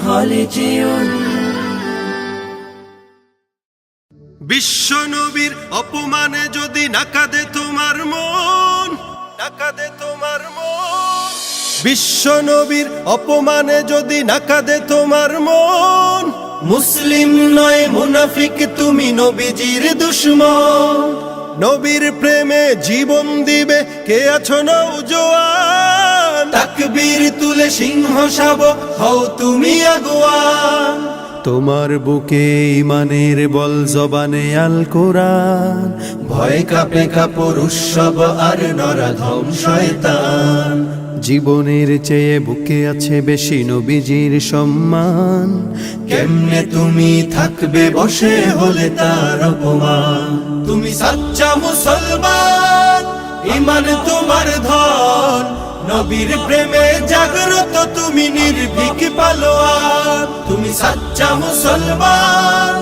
خالدون বিশ্ব নবীর অপমানে যদি না কাঁদে তোমার মন, না কাঁদে তোমার মন। বিশ্ব নবীর অপমানে যদি না কাঁদে তোমার মন, মুসলিম নয় মুনাফিক তুমি নবীজির দুশমন। নবীর প্রেমে জীবন দিবে কে আছো নওজোয়ান, তাকবীর তুলে সিংহ শাবক হও তুমি আগুয়ান। তোমার বুকে ইমানের বল জবানে আল কোরআন, ভয় কাঁপে কাপড় উৎসব আর নরাধম শয়তান। জীবনের চেয়ে বুকে আছে বেশি নবীজির সম্মান, কেমনে তুমি থাকবে বসে হলে তার অপমান। তুমি সাচ্চা মুসলমান, ইমান তোমার ধন, নবীর প্রেমে জাগ্রত তুমি নির্ভীক পালোয়ান। তুমি সাচ্চা মুসলমান,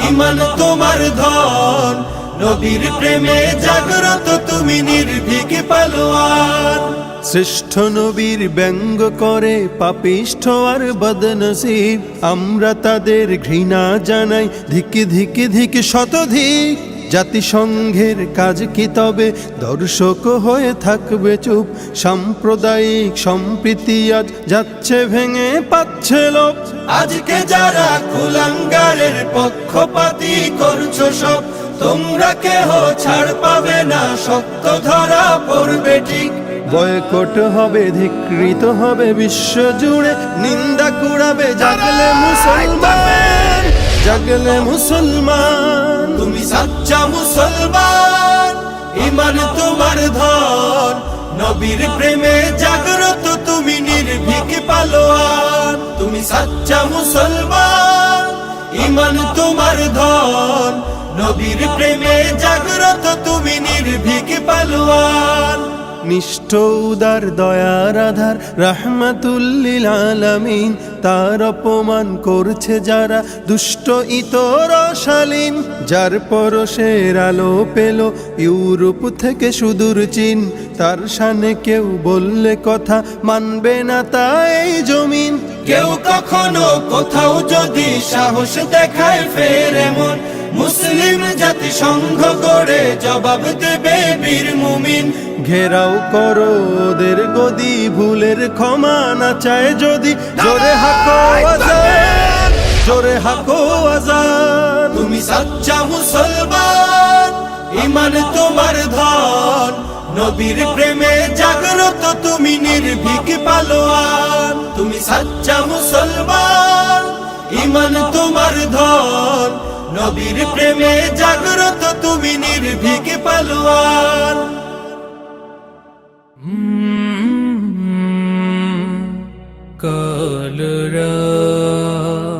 ইমান তোমার ধন, নবীর প্রেমে জাগ্রত তুমি নির্ভীক পালোয়ান। শ্রেষ্ঠ নবীর ব্যঙ্গ করে পাপিষ্ঠ আর বদনসিব, আমরা তাদের ঘৃণা জানাই ধিকি ধিকি ধিকি শতধিক। জাতিসংঘের কাজ কি তবে দর্শক হয়ে থাকবে চুপ, সাম্প্রদায়িক সম্প্রীতি আজ যাচ্ছে ভেঙে পাচ্ছে লোক। আজকে যারা কুলাঙ্গারের পক্ষপাতী করছো সব, তোমরা কেহ ছাড় পাবে না, শক্ত ধরা পড়বে ঠিক। বয়কট হবে, ধিকৃত হবে বিশ্ব জুড়ে, নিন্দা কুড়াবে জাগলে মুসলমান, জাগলে মুসলমান। তুমি সাচ্চা মুসলমান, ইমান তোমার ধন, নবীর প্রেমে জাগ্রত তুমি নির্ভীক পালোয়ান। তুমি সাচ্চা মুসলমান, ইমান তোমার ধন, নবীর প্রেমে জাগ্রত তুমি নির্ভীক পালোয়ান। নিষ্ঠ উদার দয়ার আধার রাহমাতুল লিল আলামিন, তার অপমান করছে যারা দুষ্ট ইতর শালীন। যার পরশের আলো পেল ইউরোপ থেকে সুদূর চীন, তার শানে কেউ বললে কথা মানবে না তাই জমিন। কেউ কখনো কোথাও যদি সাহস দেখায় ফের এমন, মুসলিম জাতি সংঘ গড়ে জবাব দেবে বীর মুমিন। ঘেরাও করো ওদের গদি, ভুলের ক্ষমা না চায় যদি, জোরে হাকো আজান, জোরে হাকো আজান। তুমি সাচ্চা মুসলমান, ইমান তোমার ধন, নবীর প্রেমে জাগ্রত তুমি নির্ভীক পালোয়ান। তুমি সাচ্চা মুসলমান, ইমান তোমার ধন, নবীর প্রেমে জাগ্রত তুমি নির্ভীক পালোয়ান। কাল রাত